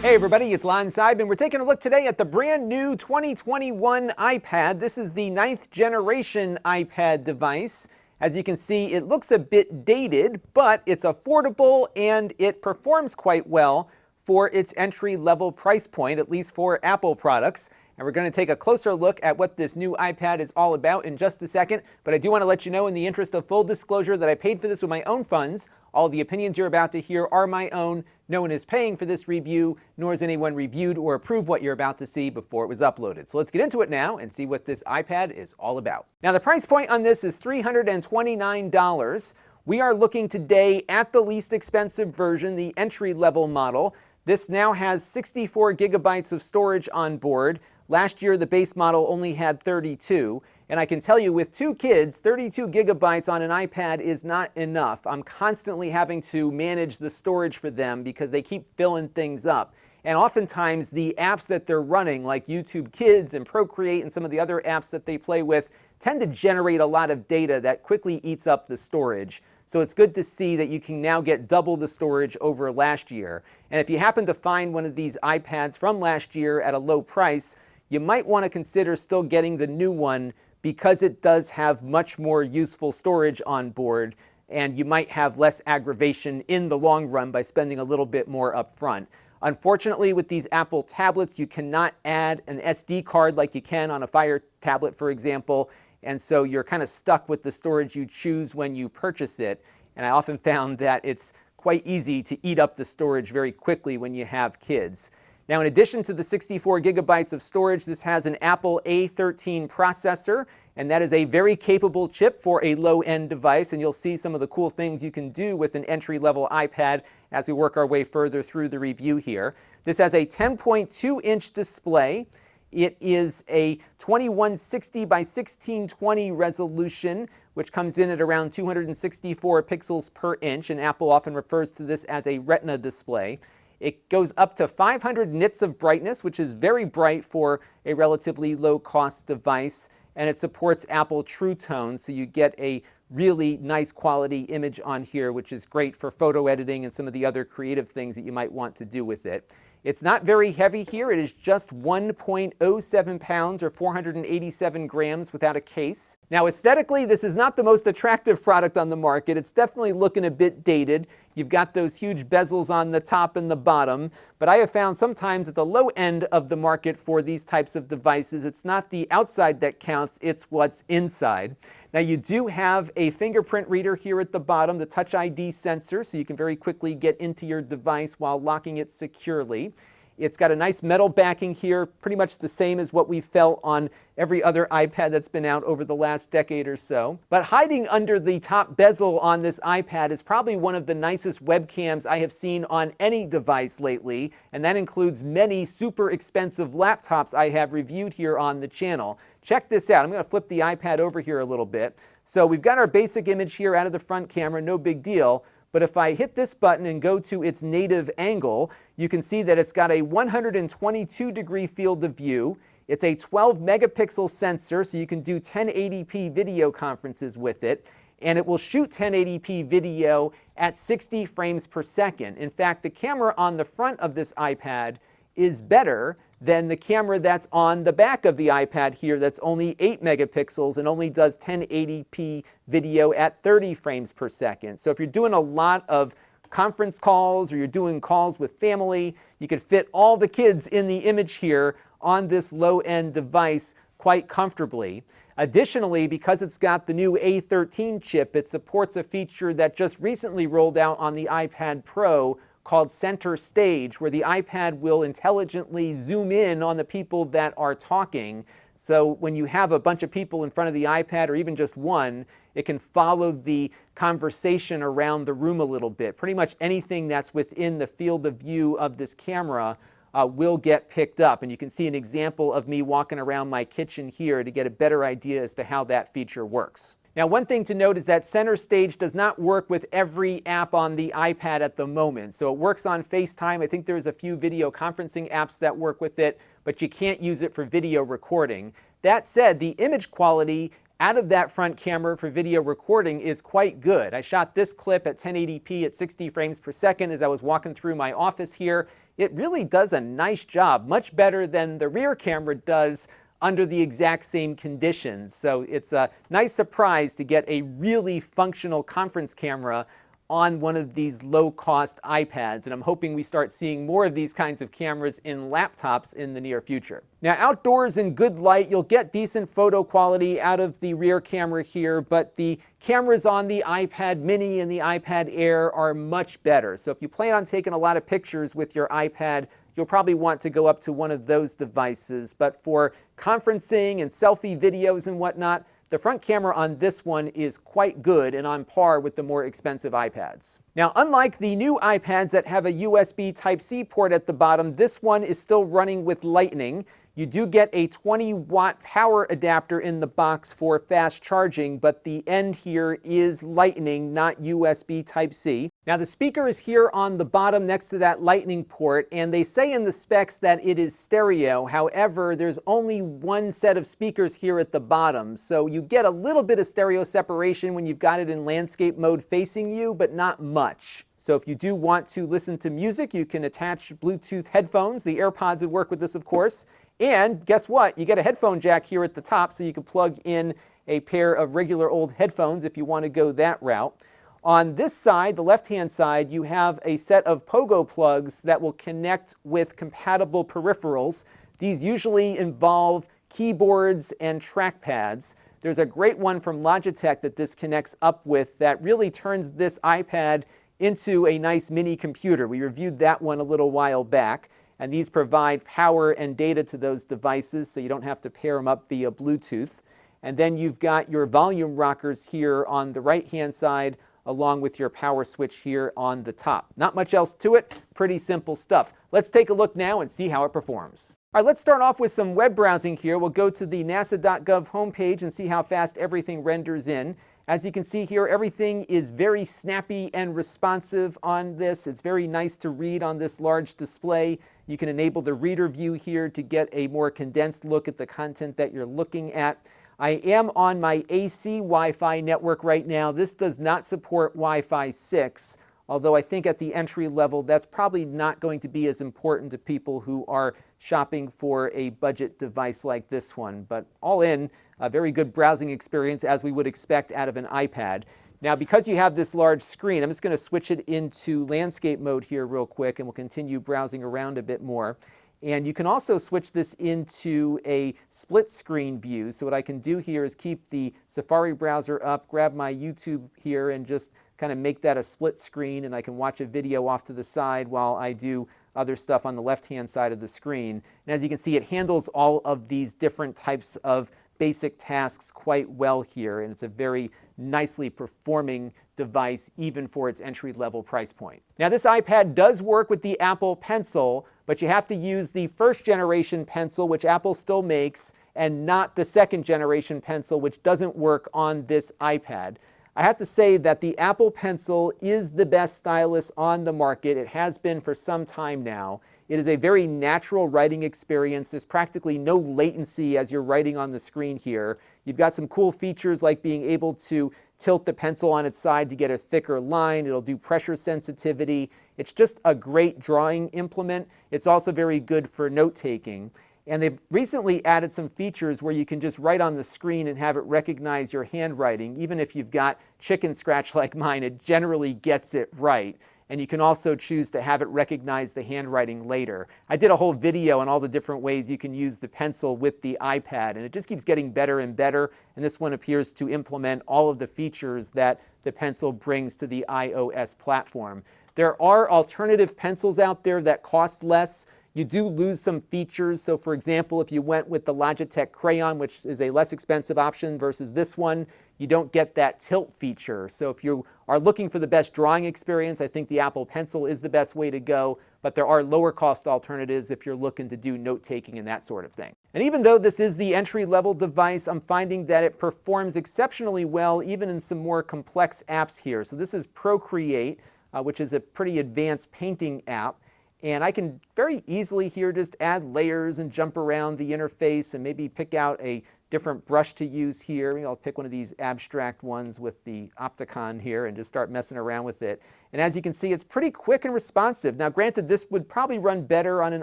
Hey everybody, it's Lon.TV, and we're taking a look today at the brand new 2021 iPad. This is the 9th generation iPad device. As you can see, it looks a bit dated, but it's affordable and it performs quite well for its entry-level price point, at least for Apple products. And we're going to take a closer look at what this new iPad is all about in just a second. But I do want to let you know, in the interest of full disclosure, that I paid for this with my own funds. All the opinions you're about to hear are my own. No one is paying for this review, nor has anyone reviewed or approved what you're about to see before it was uploaded. So let's get into it now and see what this iPad is all about. Now, the price point on this is $329. We are looking today at the least expensive version, the entry-level model. This now has 64 gigabytes of storage on board. Last year, the base model only had 32. And I can tell you, with 2 kids, 32 gigabytes on an iPad is not enough. I'm constantly having to manage the storage for them because they keep filling things up. And oftentimes, the apps that they're running, like YouTube Kids and Procreate and some of the other apps that they play with, tend to generate a lot of data that quickly eats up the storage. So it's good to see that you can now get double the storage over last year. And if you happen to find one of these iPads from last year at a low price, you might want to consider still getting the new one, because it does have much more useful storage on board, and you might have less aggravation in the long run by spending a little bit more up front. Unfortunately, with these Apple tablets, you cannot add an SD card like you can on a Fire tablet, for example, and so you're kind of stuck with the storage you choose when you purchase it. And I often found that it's quite easy to eat up the storage very quickly when you have kids. Now, in addition to the 64 gigabytes of storage, this has an Apple A13 processor, and that is a very capable chip for a low-end device, and you'll see some of the cool things you can do with an entry-level iPad as we work our way further through the review here. This has a 10.2-inch display. It is a 2160 by 1620 resolution, which comes in at around 264 pixels per inch, and Apple often refers to this as a Retina display. It goes up to 500 nits of brightness, which is very bright for a relatively low-cost device, and it supports Apple True Tone, so you get a really nice quality image on here, which is great for photo editing and some of the other creative things that you might want to do with it. It's not very heavy here. It is just 1.07 pounds or 487 grams without a case. Now, aesthetically, this is not the most attractive product on the market. It's definitely looking a bit dated. You've got those huge bezels on the top and the bottom, but I have found sometimes at the low end of the market for these types of devices, it's not the outside that counts, it's what's inside. Now, you do have a fingerprint reader here at the bottom, the Touch ID sensor, so you can very quickly get into your device while locking it securely. It's got a nice metal backing here, pretty much the same as what we've felt on every other iPad that's been out over the last decade or so. But hiding under the top bezel on this iPad is probably one of the nicest webcams I have seen on any device lately, and that includes many super expensive laptops I have reviewed here on the channel. Check this out. I'm going to flip the iPad over here a little bit. So we've got our basic image here out of the front camera, no big deal. But if I hit this button and go to its native angle, you can see that it's got a 122-degree field of view. It's a 12 megapixel sensor, so you can do 1080p video conferences with it. And it will shoot 1080p video at 60 frames per second. In fact, the camera on the front of this iPad is better than the camera that's on the back of the iPad here that's only 8 megapixels and only does 1080p video at 30 frames per second. So if you're doing a lot of conference calls or you're doing calls with family, you could fit all the kids in the image here on this low-end device quite comfortably. Additionally, because it's got the new A13 chip, it supports a feature that just recently rolled out on the iPad Pro called Center Stage, where the iPad will intelligently zoom in on the people that are talking. So when you have a bunch of people in front of the iPad, or even just one, it can follow the conversation around the room a little bit. Pretty much anything that's within the field of view of this camera will get picked up. And you can see an example of me walking around my kitchen here to get a better idea as to how that feature works. Now, one thing to note is that Center Stage does not work with every app on the iPad at the moment. So it works on FaceTime. I think there's a few video conferencing apps that work with it, but you can't use it for video recording. That said, the image quality out of that front camera for video recording is quite good. I shot this clip at 1080p at 60 frames per second as I was walking through my office here. It really does a nice job, much better than the rear camera does under the exact same conditions. So it's a nice surprise to get a really functional conference camera on one of these low-cost iPads, and I'm hoping we start seeing more of these kinds of cameras in laptops in the near future. Now, outdoors in good light, you'll get decent photo quality out of the rear camera here, but the cameras on the iPad mini and the iPad Air are much better. So if you plan on taking a lot of pictures with your iPad, you'll probably want to go up to one of those devices. But for conferencing and selfie videos and whatnot, the front camera on this one is quite good and on par with the more expensive iPads. Now, unlike the new iPads that have a USB Type-C port at the bottom, this one is still running with Lightning. You do get a 20-watt power adapter in the box for fast charging, but the end here is Lightning, not USB Type-C. Now, the speaker is here on the bottom next to that Lightning port, and they say in the specs that it is stereo. However, there's only one set of speakers here at the bottom, so you get a little bit of stereo separation when you've got it in landscape mode facing you, but not much. So if you do want to listen to music, you can attach Bluetooth headphones. The AirPods would work with this, of course. And guess what? You get a headphone jack here at the top, so you can plug in a pair of regular old headphones if you want to go that route. On this side, the left-hand side, you have a set of pogo plugs that will connect with compatible peripherals. These usually involve keyboards and trackpads. There's a great one from Logitech that this connects up with that really turns this iPad into a nice mini computer. We reviewed that one a little while back. And these provide power and data to those devices, so you don't have to pair them up via Bluetooth. And then you've got your volume rockers here on the right-hand side, along with your power switch here on the top. Not much else to it, pretty simple stuff. Let's take a look now and see how it performs. All right, let's start off with some web browsing here. We'll go to the nasa.gov homepage and see how fast everything renders in. As you can see here, everything is very snappy and responsive on this. It's very nice to read on this large display. You can enable the reader view here to get a more condensed look at the content that you're looking at. I am on my AC Wi-Fi network right now. This does not support Wi-Fi 6, although I think at the entry level that's probably not going to be as important to people who are shopping for a budget device like this one. But all in, a very good browsing experience as we would expect out of an iPad. Now, because you have this large screen, I'm just going to switch it into landscape mode here real quick, and we'll continue browsing around a bit more. And you can also switch this into a split screen view. So what I can do here is keep the Safari browser up, grab my YouTube here, and just kind of make that a split screen, and I can watch a video off to the side while I do other stuff on the left-hand side of the screen. And as you can see, it handles all of these different types of basic tasks quite well here, and it's a very nicely performing device even for its entry-level price point. Now, this iPad does work with the Apple Pencil, but you have to use the first generation Pencil, which Apple still makes, and not the second generation Pencil, which doesn't work on this iPad. I have to say that the Apple Pencil is the best stylus on the market. It has been for some time now. It is a very natural writing experience. There's practically no latency as you're writing on the screen here. You've got some cool features like being able to tilt the pencil on its side to get a thicker line. It'll do pressure sensitivity. It's just a great drawing implement. It's also very good for note-taking. And they've recently added some features where you can just write on the screen and have it recognize your handwriting. Even if you've got chicken scratch like mine, it generally gets it right. And you can also choose to have it recognize the handwriting later. I did a whole video on all the different ways you can use the pencil with the iPad, and it just keeps getting better and better. And this one appears to implement all of the features that the pencil brings to the iOS platform. There are alternative pencils out there that cost less. You do lose some features. So for example, if you went with the Logitech Crayon, which is a less expensive option versus this one, you don't get that tilt feature. So if you are looking for the best drawing experience, I think the Apple Pencil is the best way to go, but there are lower cost alternatives if you're looking to do note-taking and that sort of thing. And even though this is the entry-level device, I'm finding that it performs exceptionally well even in some more complex apps here. So this is Procreate, which is a pretty advanced painting app. And I can very easily here just add layers and jump around the interface and maybe pick out a different brush to use here. Maybe I'll pick one of these abstract ones with the Opticon here and just start messing around with it. And as you can see, it's pretty quick and responsive. Now granted, this would probably run better on an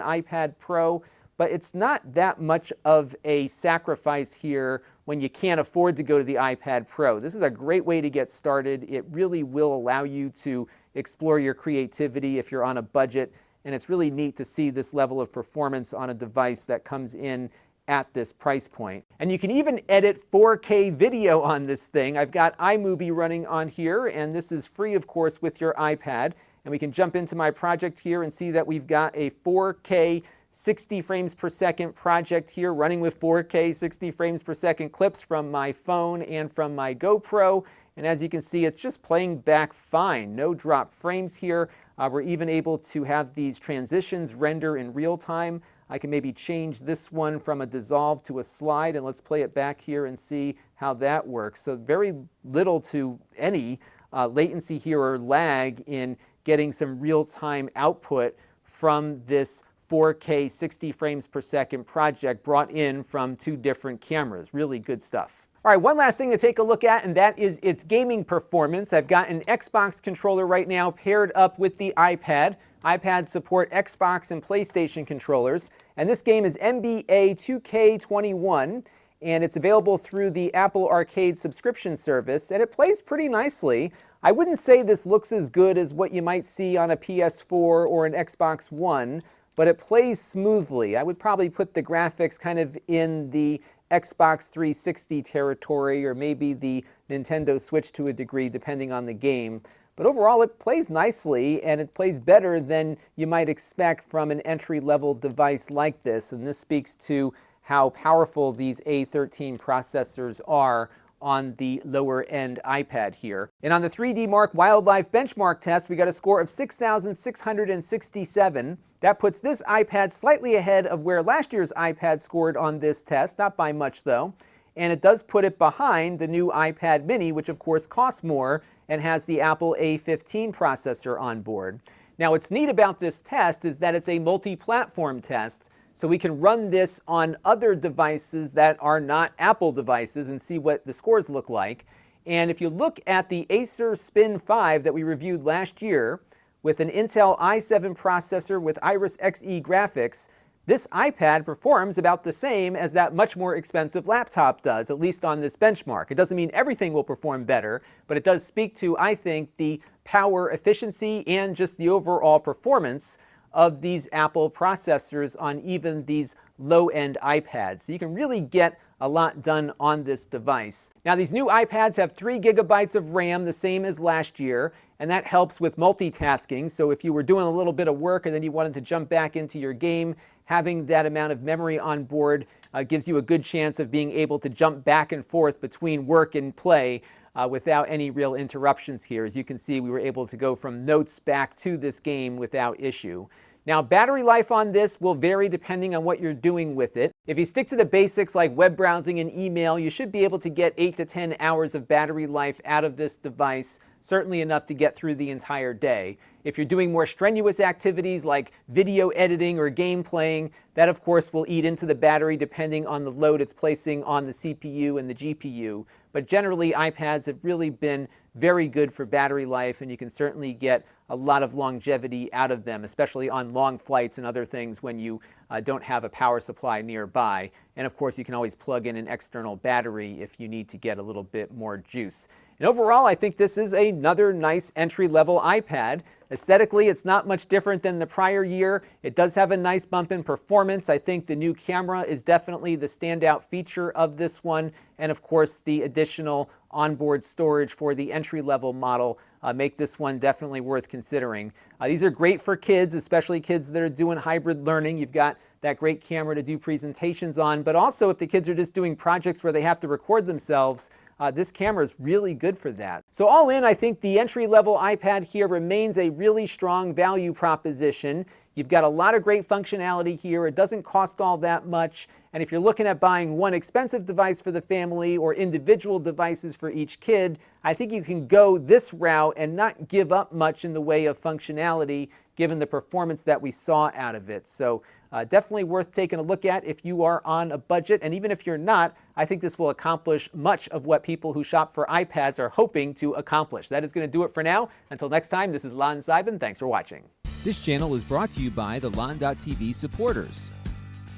iPad Pro, but it's not that much of a sacrifice here when you can't afford to go to the iPad Pro. This is a great way to get started. It really will allow you to explore your creativity if you're on a budget, and it's really neat to see this level of performance on a device that comes in at this price point. And you can even edit 4K video on this thing. I've got iMovie running on here, and this is free, of course, with your iPad. And we can jump into my project here and see that we've got a 4K 60 frames per second project here running with 4K 60 frames per second clips from my phone and from my GoPro. And as you can see, it's just playing back fine. No drop frames here. We're even able to have these transitions render in real time. I can maybe change this one from a dissolve to a slide, and let's play it back here and see how that works. So very little to any latency here or lag in getting some real-time output from this 4K 60 frames per second project brought in from two different cameras. Really good stuff. All right, one last thing to take a look at, and that is its gaming performance. I've got an Xbox controller right now paired up with the iPad. iPads support Xbox and PlayStation controllers, and this game is NBA 2K21, and it's available through the Apple Arcade subscription service, and it plays pretty nicely. I wouldn't say this looks as good as what you might see on a PS4 or an Xbox One, but it plays smoothly. I would probably put the graphics kind of in the Xbox 360 territory, or maybe the Nintendo Switch to a degree, depending on the game. But overall, it plays nicely, and it plays better than you might expect from an entry-level device like this. And this speaks to how powerful these A13 processors are on the lower-end iPad here. And on the 3D Mark Wildlife benchmark test, we got a score of 6,667. That puts this iPad slightly ahead of where last year's iPad scored on this test, not by much though. And it does put it behind the new iPad mini, which of course costs more and has the Apple A15 processor on board. Now what's neat about this test is that it's a multi-platform test, so we can run this on other devices that are not Apple devices and see what the scores look like. And if you look at the Acer Spin 5 that we reviewed last year with an Intel i7 processor with Iris Xe graphics, this iPad performs about the same as that much more expensive laptop does, at least on this benchmark. It doesn't mean everything will perform better, but it does speak to, I think, the power efficiency and just the overall performance of these Apple processors on even these low-end iPads. So you can really get a lot done on this device. Now these new iPads have 3 gigabytes of RAM, the same as last year, and that helps with multitasking. So if you were doing a little bit of work and then you wanted to jump back into your game, having that amount of memory on board gives you a good chance of being able to jump back and forth between work and play without any real interruptions here. As you can see, we were able to go from notes back to this game without issue. Now, battery life on this will vary depending on what you're doing with it. If you stick to the basics like web browsing and email, you should be able to get 8 to 10 hours of battery life out of this device, certainly enough to get through the entire day. If you're doing more strenuous activities like video editing or game playing, that of course will eat into the battery depending on the load it's placing on the CPU and the GPU. But generally, iPads have really been very good for battery life, and you can certainly get a lot of longevity out of them, especially on long flights and other things when you don't have a power supply nearby. And of course, you can always plug in an external battery if you need to get a little bit more juice. And overall, I think this is another nice entry-level iPad. Aesthetically, it's not much different than the prior year. It does have a nice bump in performance. I think the new camera is definitely the standout feature of this one. And of course, the additional onboard storage for the entry-level model make this one definitely worth considering. These are great for kids, especially kids that are doing hybrid learning. You've got that great camera to do presentations on, but also if the kids are just doing projects where they have to record themselves, this camera is really good for that. So all in, I think the entry-level iPad here remains a really strong value proposition. You've got a lot of great functionality here. It doesn't cost all that much. And if you're looking at buying one expensive device for the family or individual devices for each kid, I think you can go this route and not give up much in the way of functionality given the performance that we saw out of it. So definitely worth taking a look at if you are on a budget. And even if you're not, I think this will accomplish much of what people who shop for iPads are hoping to accomplish. That is going to do it for now. Until next time, this is Lon.TV. Thanks for watching. This channel is brought to you by the Lon.TV supporters,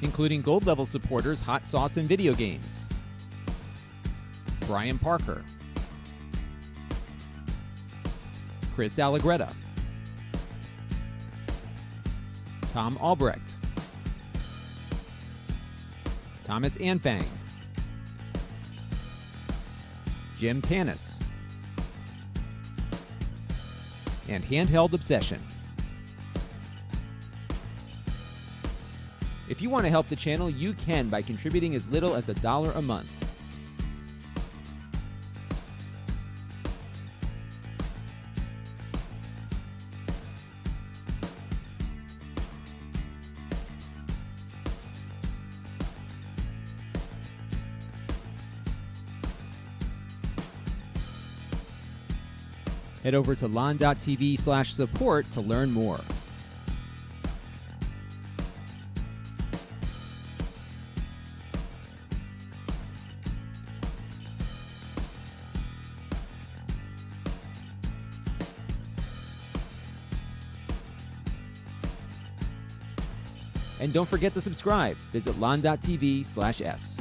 including gold level supporters Hot Sauce and Video Games, Brian Parker, Chris Allegretta, Tom Albrecht, Thomas Anfang, Jim Tanis, and Handheld Obsession. If you want to help the channel, you can by contributing as little as $1 a month. Head over to lon.tv/support to learn more. And don't forget to subscribe. Visit lon.tv/s.